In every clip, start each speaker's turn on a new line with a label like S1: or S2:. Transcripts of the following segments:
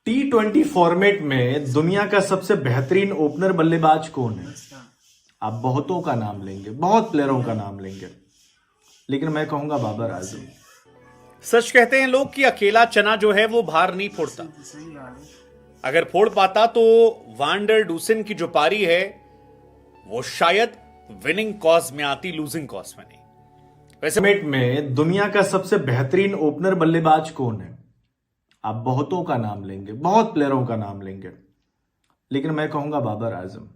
S1: T20 format में दुनिया का सबसे बेहतरीन ओपनर बल्लेबाज कौन है? आप बहुतों का नाम लेंगे, बहुत प्लेयरों का नाम लेंगे, लेकिन मैं कहूंगा बाबर आजम।
S2: सच कहते हैं लोग कि अकेला चना जो है वो भार नहीं फोड़ता। अगर फोड़ पाता तो वांडर डूसन की जो पारी है वो शायद विनिंग कॉज में आती, लूजिंग कॉज में नहीं। वैसे
S1: फॉर्मेट में दुनिया का सबसे बेहतरीन ओपनर बल्लेबाज कौन है? आप बहुतों का नाम लेंगे, बहुत प्लेयरों का नाम लेंगे, लेकिन मैं कहूंगा बाबर आजम।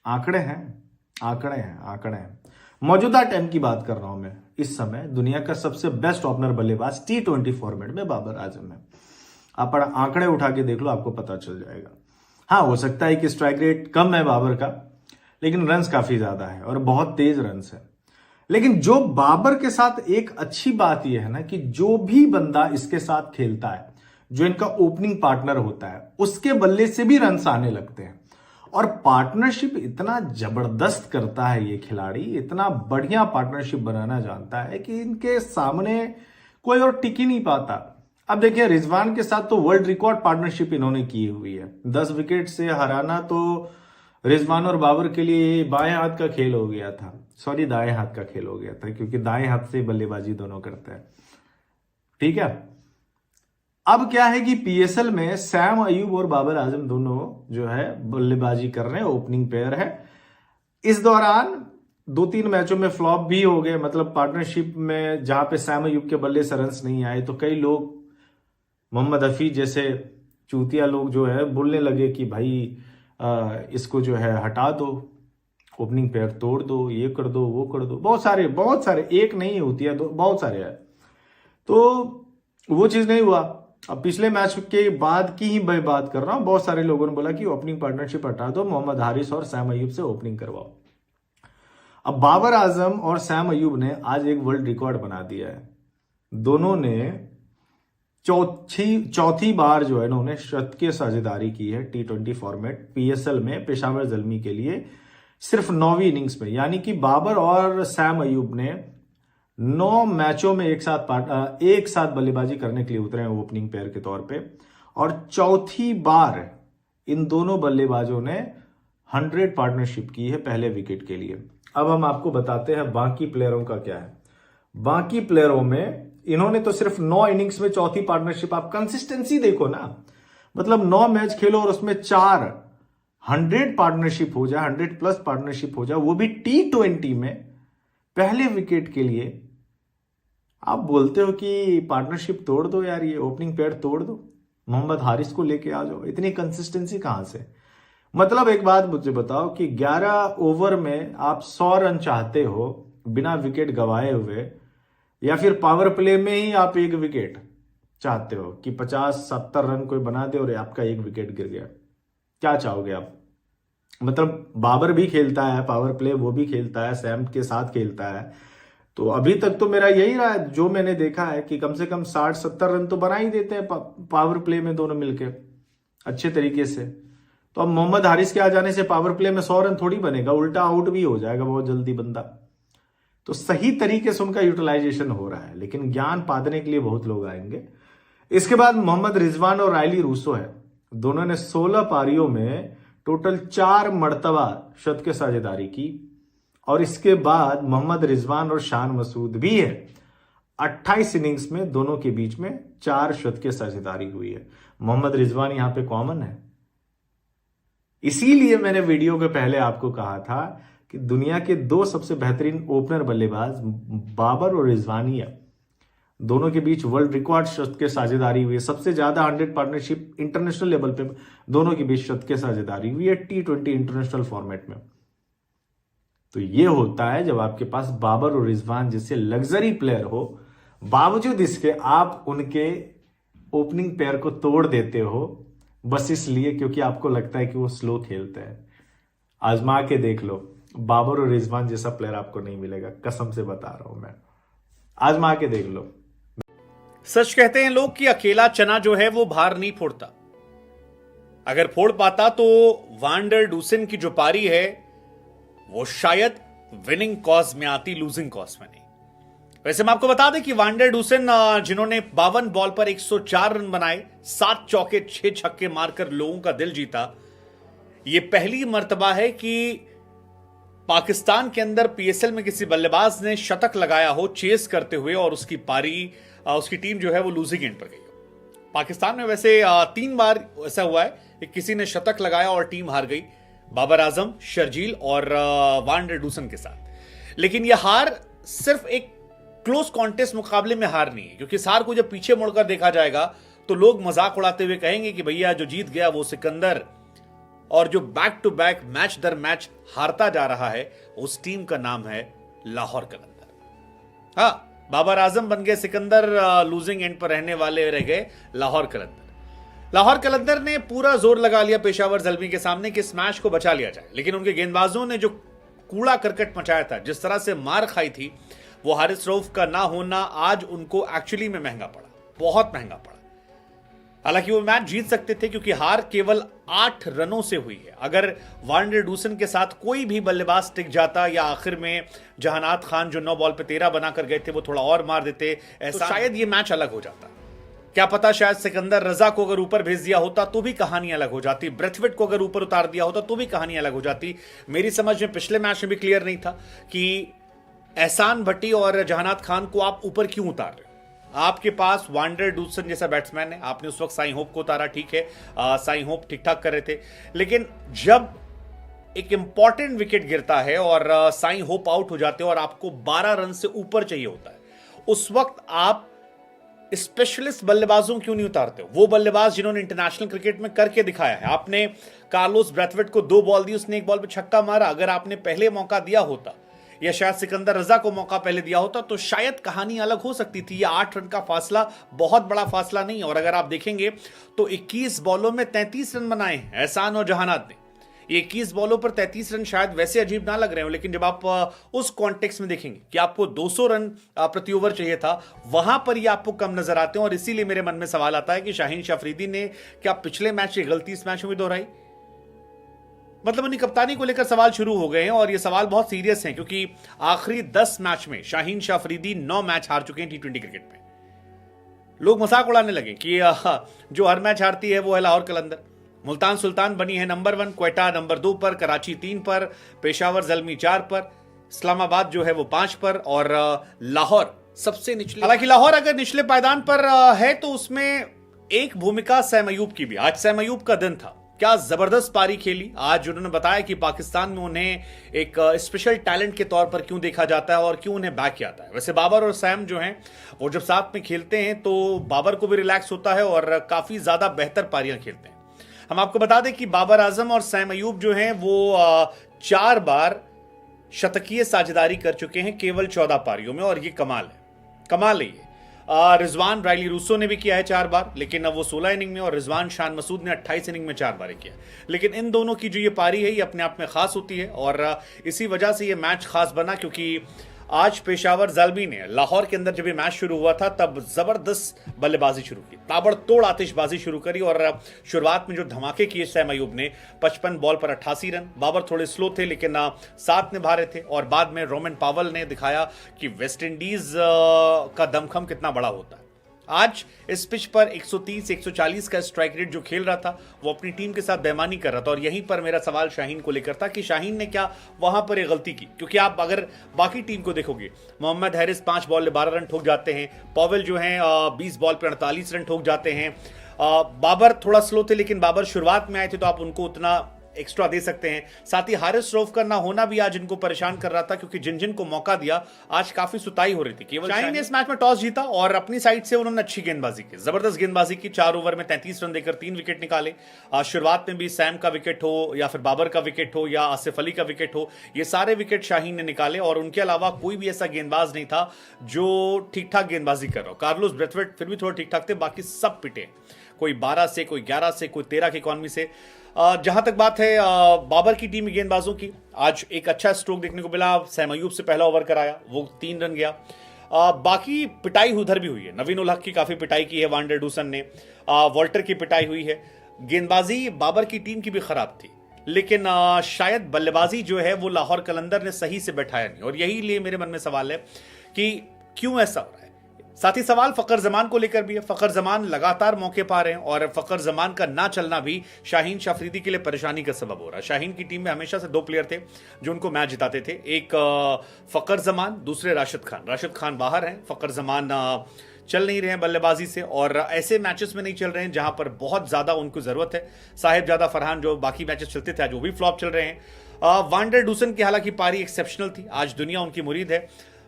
S1: आंकड़े हैं, आंकड़े हैं, आंकड़े हैं। मौजूदा टाइम की बात कर रहा हूं मैं। इस समय दुनिया का सबसे बेस्ट ओपनर बल्लेबाज T20 फॉर्मेट में बाबर आजम है। आप आंकड़े उठा के देख लो, आपको पता चल जाएगा। हाँ, हो सकता है कि स्ट्राइक रेट कम है बाबर का, लेकिन रन्स काफी ज्यादा है और बहुत तेज रन्स है। लेकिन जो बाबर के साथ एक अच्छी बात यह है ना कि जो भी बंदा इसके साथ खेलता है, जो इनका ओपनिंग पार्टनर होता है, उसके बल्ले से भी रन्स आने लगते हैं। और पार्टनरशिप इतना जबरदस्त करता है ये खिलाड़ी, इतना बढ़िया पार्टनरशिप बनाना जानता है कि इनके सामने कोई और टिक ही नहीं पाता। अब देखिए, रिजवान के साथ तो वर्ल्ड रिकॉर्ड पार्टनरशिप इन्होंने की हुई है। 10 विकेट से हराना तो रिजवान और बाबर के लिए बाएं हाथ का खेल हो गया था। सॉरी, दाएं हाथ का खेल हो गया था, क्योंकि दाएं हाथ से बल्लेबाजी दोनों करते हैं। ठीक है। अब क्या है कि पीएसएल में सैम अयूब और बाबर आजम दोनों जो है बल्लेबाजी कर रहे हैं, ओपनिंग पेयर है। इस दौरान 2-3 मैचों में फ्लॉप भी हो गए, मतलब पार्टनरशिप में जहां पे सैम अयूब के बल्ले से रन्स नहीं आए, तो कई लोग, मोहम्मद हफीज जैसे चूतिया लोग जो है, बोलने लगे कि भाई इसको जो है हटा दो, ओपनिंग पेयर तोड़ दो, ये कर दो, वो कर दो। बहुत सारे, एक नहीं होती है, बहुत सारे है। तो वो चीज नहीं हुआ। अब पिछले मैच के बाद की ही मैं बात कर रहा हूं, बहुत सारे लोगों ने बोला कि ओपनिंग पार्टनरशिप हटा दो, मोहम्मद हारिस और सैम अयूब से ओपनिंग करवाओ। अब बाबर आजम और सैम अयूब ने आज एक वर्ल्ड रिकॉर्ड बना दिया है। दोनों ने चौथी बार जो है इन्होंने शतकीय साझेदारी की है T20 फॉर्मेट पीएसएल में पेशावर जल्मी के लिए, सिर्फ 9वीं इनिंग्स में। यानी कि बाबर और सैम अयूब ने 9 मैचों में एक साथ बल्लेबाजी करने के लिए उतरे हैं ओपनिंग पेयर के तौर पे, और चौथी बार इन दोनों बल्लेबाजों ने 100 पार्टनरशिप की है पहले विकेट के लिए। अब हम आपको बताते हैं बाकी प्लेयरों का क्या है। बाकी प्लेयरों में इन्होंने तो सिर्फ 9 इनिंग्स में चौथी पार्टनरशिप, आप कंसिस्टेंसी देखो ना, मतलब 9 मैच खेलो और उसमें 100 पार्टनरशिप हो जाए, 100+ पार्टनरशिप हो जाए, वो भी T20 में पहले विकेट के लिए। आप बोलते हो कि पार्टनरशिप तोड़ दो यार, ये ओपनिंग पेयर तोड़ दो, मोहम्मद हारिस को लेके आ जाओ। इतनी कंसिस्टेंसी कहां से? मतलब एक बात मुझे बताओ कि 11 ओवर में आप 100 रन चाहते हो बिना विकेट गंवाए हुए, या फिर पावर प्ले में ही आप एक विकेट चाहते हो कि 50-70 रन कोई बना दे और आपका एक विकेट गिर गया? क्या चाहोगे आप? मतलब बाबर भी खेलता है पावर प्ले, वो भी खेलता है, सैम के साथ खेलता है। तो अभी तक तो मेरा यही रहा है, जो मैंने देखा है कि कम से कम 60-70 रन तो बना ही देते हैं पावर प्ले में दोनों मिलकर अच्छे तरीके से। तो अब मोहम्मद हारिस के आ जाने से पावर प्ले में 100 रन थोड़ी बनेगा, उल्टा आउट भी हो जाएगा बहुत जल्दी बंदा। तो सही तरीके से उनका यूटिलाइजेशन हो रहा है, लेकिन ज्ञान पादने के लिए बहुत लोग आएंगे। इसके बाद मोहम्मद रिजवान और रायली रूसो है। दोनों ने 16 पारियों में टोटल 4 मर्तबा शतकीय साझेदारी की, और इसके बाद मोहम्मद रिजवान और शान मसूद भी है। 28 इनिंग्स में दोनों के बीच में 4 शतकीय साझेदारी हुई है। मोहम्मद रिजवान यहां पे कॉमन है। इसीलिए मैंने वीडियो के पहले आपको कहा था कि दुनिया के 2 सबसे बेहतरीन ओपनर बल्लेबाज बाबर और रिजवान ही है। दोनों के बीच वर्ल्ड रिकॉर्ड शतकीय साझेदारी हुई है। सबसे ज्यादा 100 पार्टनरशिप इंटरनेशनल लेवल पे दोनों के बीच शतकीय साझेदारी हुई है T20 इंटरनेशनल फॉर्मेट में। तो ये होता है जब आपके पास बाबर और रिजवान जैसे लग्जरी प्लेयर हो, बावजूद इसके आप उनके ओपनिंग पेयर को तोड़ देते हो, बस इसलिए क्योंकि आपको लगता है कि वो स्लो खेलते हैं। आजमा के देख लो, बाबर और रिजवान जैसा प्लेयर आपको नहीं मिलेगा, कसम से बता रहा हूं मैं। आजमा के देख लो।
S2: सच कहते हैं लोग कि अकेला चना जो है वो भार नहीं फोड़ता। अगर फोड़ पाता तो वांडर डूसन की जो पारी है वो शायद विनिंग कॉज में आती, लूजिंग कॉज में नहीं। वैसे मैं आपको बता दें कि वांडर डूसन जिन्होंने 52 बॉल पर 104 रन बनाए, 7 चौके 6 छक्के मारकर लोगों का दिल जीता, यह पहली मर्तबा है कि पाकिस्तान के अंदर पीएसएल में किसी बल्लेबाज ने शतक लगाया हो चेस करते हुए और उसकी पारी उसकी टीम जो है वो लूजिंग एंड पर गई हो। पाकिस्तान में वैसे 3 बार ऐसा हुआ है कि किसी ने शतक लगाया और टीम हार गई, बाबर आजम, शर्जील और वांडर डूसन के साथ। लेकिन यह हार सिर्फ एक क्लोज कॉन्टेस्ट मुकाबले में हार नहीं है, क्योंकि इस हार को जब पीछे मुड़कर देखा जाएगा तो लोग मजाक उड़ाते हुए कहेंगे कि भैया जो जीत गया वो सिकंदर, और जो बैक टू बैक मैच दर मैच हारता जा रहा है उस टीम का नाम है लाहौर कलंदर। हाँ, बाबर आजम बन गए सिकंदर, लूजिंग एंड पर रहने वाले रह गए लाहौर कलंदर। लाहौर कलंदर ने पूरा जोर लगा लिया पेशावर ज़ल्मी के सामने कि इस मैच को बचा लिया जाए, लेकिन उनके गेंदबाजों ने जो कूड़ा करकट मचाया था, जिस तरह से मार खाई थी, वो हारिस रऊफ का ना होना आज उनको एक्चुअली में महंगा पड़ा, बहुत महंगा पड़ा। हालांकि वो मैच जीत सकते थे क्योंकि हार केवल 8 रनों से हुई है। अगर वांडर डूसन के साथ कोई भी बल्लेबाज टिक जाता या आखिर में जहानात खान जो 9 बॉल पे 13 बनाकर गए थे वो थोड़ा और मार देते, ऐसा तो शायद ये मैच अलग हो जाता। क्या पता शायद सिकंदर रजा को अगर ऊपर भेज दिया होता तो भी कहानी अलग हो जाती, ब्रेथवेट को अगर ऊपर उतार दिया होता तो भी कहानी अलग हो जाती। मेरी समझ में पिछले मैच में भी क्लियर नहीं था कि एहसान भट्टी और जहानात खान को आप ऊपर क्यों उतार रहे हो। आपके पास वांडर डूसन जैसा बैट्समैन है, आपने उस वक्त साई होप को उतारा, ठीक है, साई होप ठीक ठाक कर रहे थे, लेकिन जब एक इंपॉर्टेंट विकेट गिरता है और साई होप आउट हो जाते हैं और आपको 12 रन से ऊपर चाहिए होता है, उस वक्त आप स्पेशलिस्ट बल्लेबाजों क्यों नहीं उतारते हो? वो बल्लेबाज जिन्होंने इंटरनेशनल क्रिकेट में करके दिखाया है। आपने कार्लोस ब्रैथवेट को 2 बॉल दी, उसने 1 बॉल पे छक्का मारा। अगर आपने पहले मौका दिया होता या शायद सिकंदर रजा को मौका पहले दिया होता तो शायद कहानी अलग हो सकती थी। यह 8 रन का फासला बहुत बड़ा फासला नहीं, और अगर आप देखेंगे तो 21 बॉलों में 33 रन बनाए हैं एहसान और जहानात ने। ये 21 बॉलों पर 33 रन शायद वैसे अजीब ना लग रहे हो, लेकिन जब आप उस कॉन्टेक्स्ट में देखेंगे कि आपको 200 रन प्रति ओवर चाहिए था, वहां पर ये आपको कम नजर आते हैं। और इसीलिए मेरे मन में सवाल आता है कि शाहीन शाह अफरीदी ने क्या पिछले मैच की गलती इस मैच में भी दोहराई? मतलब उनकी कप्तानी को लेकर सवाल शुरू हो गए हैं और ये सवाल बहुत सीरियस हैं, क्योंकि आखिरी 10 मैच में शाहीन शाह अफरीदी 9 मैच हार चुके हैं T20 क्रिकेट में। लोग मजाक उड़ाने लगे कि जो हर मैच हारती है वो है लाहौर कलंदर। मुल्तान सुल्तान बनी है नंबर 1, क्वेटा नंबर 2 पर, कराची 3 पर, पेशावर ज़ल्मी 4 पर, इस्लामाबाद जो है वो 5 पर, और लाहौर सबसे निचले। हालांकि लाहौर अगर निचले पायदान पर है तो उसमें एक भूमिका सैम अयूब की भी। आज सैम अयूब का दिन था, क्या जबरदस्त पारी खेली। आज उन्होंने बताया कि पाकिस्तान में उन्हें एक स्पेशल टैलेंट के तौर पर क्यों देखा जाता है और क्यों उन्हें बैक किया जाता है। वैसे बाबर और सैम जो हैं वो जब साथ में खेलते हैं तो बाबर को भी रिलैक्स होता है और काफी ज्यादा बेहतर पारियां खेलते हैं। हम आपको बता दें कि बाबर आजम और सैम अयूब जो हैं वो 4 बार शतकीय साझेदारी कर चुके हैं केवल 14 पारियों में, और ये कमाल है, कमाल है ये। रिजवान रायली रूसो ने भी किया है 4 बार, लेकिन अब वो 16 इनिंग में, और रिजवान शान मसूद ने 28 इनिंग में 4 बार किया। लेकिन इन दोनों की जो ये पारी है ये अपने आप में खास होती है, और इसी वजह से ये मैच खास बना, क्योंकि आज पेशावर ज़ल्मी ने लाहौर के अंदर जब ये मैच शुरू हुआ था तब जबरदस्त बल्लेबाजी शुरू की, ताबड़तोड़ आतिशबाजी शुरू करी, और शुरुआत में जो धमाके किए सैम अयूब ने 55 बॉल पर 88 रन। बाबर थोड़े स्लो थे लेकिन साथ निभा रहे थे, और बाद में रोमन पावल ने दिखाया कि वेस्ट इंडीज का दमखम कितना बड़ा होता है। आज इस पिच पर 130-140 का स्ट्राइक रेट जो खेल रहा था वो अपनी टीम के साथ बेईमानी कर रहा था, और यहीं पर मेरा सवाल शाहीन को लेकर था कि शाहीन ने क्या वहां पर एक गलती की। क्योंकि आप अगर बाकी टीम को देखोगे, मोहम्मद हैरिस 5 बॉल में 12 रन ठोक जाते हैं, पॉवेल जो हैं 20 बॉल पर 48 रन ठोक जाते हैं। बाबर थोड़ा स्लो थे, लेकिन बाबर शुरुआत में आए थे तो आप उनको उतना एक्स्ट्रा दे सकते हैं। साथ ही हारिस रऊफ का ना होना भी आज इनको परेशान कर रहा था, क्योंकि जिन जिन को मौका दिया आज काफी सुताई हो रही थी। केवल शाहीन ने इस मैच में टॉस जीता और अपनी साइड से उन्होंने अच्छी गेंदबाजी की, जबरदस्त गेंदबाजी की। 4 ओवर में 33 रन देकर 3 विकेट निकाले। शुरुआत में भी सैम का विकेट हो या फिर बाबर का विकेट हो या आसिफ अली का विकेट हो, ये सारे विकेट शाहीन ने निकाले, और उनके अलावा कोई भी ऐसा गेंदबाज नहीं था जो ठीक ठाक गेंदबाजी कर रहा हो। कार्लोस ब्रेथवेट फिर भी थोड़ा ठीक ठाक थे, बाकी सब पिटे, कोई 12 से, कोई 11 से, कोई 13 की इकॉनमी से। जहां तक बात है बाबर की टीम गेंदबाजों की, आज एक अच्छा स्ट्रोक देखने को मिला। सैम अयूब से पहला ओवर कराया, वो 3 रन गया। बाकी पिटाई उधर भी हुई है, नवीन उल हक की काफी पिटाई की है वांडर डूसन ने, वॉल्टर की पिटाई हुई है। गेंदबाजी बाबर की टीम की भी खराब थी, लेकिन शायद बल्लेबाजी जो है वो लाहौर कलंदर ने सही से बैठाया नहीं, और यही लिए मेरे मन में सवाल है कि क्यों ऐसा हो रहा है? साथ ही सवाल फकर जमान को लेकर भी है। फकर जमान लगातार मौके पा रहे हैं और फकर जमान का ना चलना भी शाहीन अफरीदी के लिए परेशानी का सबब हो रहा है। शाहीन की टीम में हमेशा से दो प्लेयर थे जो उनको मैच जिताते थे, एक फकर जमान, दूसरे राशिद खान। राशिद खान बाहर हैं, फकर जमान चल नहीं रहे हैं बल्लेबाजी से और ऐसे मैचेस में नहीं चल रहे हैं जहां पर बहुत ज्यादा उनको जरूरत है। साहिबजादा फरहान जो बाकी मैचेस चलते थे आज वो भी फ्लॉप चल रहे हैं। वांडर डूसन की हालांकि पारी एक्सेप्शनल थी, आज दुनिया उनकी मुरीद है।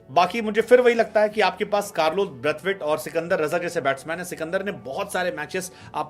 S2: बाकी मुझे फिर वही लगता है कि आपके पास कार्लोस ब्रैथवेट और सिकंदर रजा जैसे बैट्समैन है। सिकंदर ने बहुत सारे मैचेस आप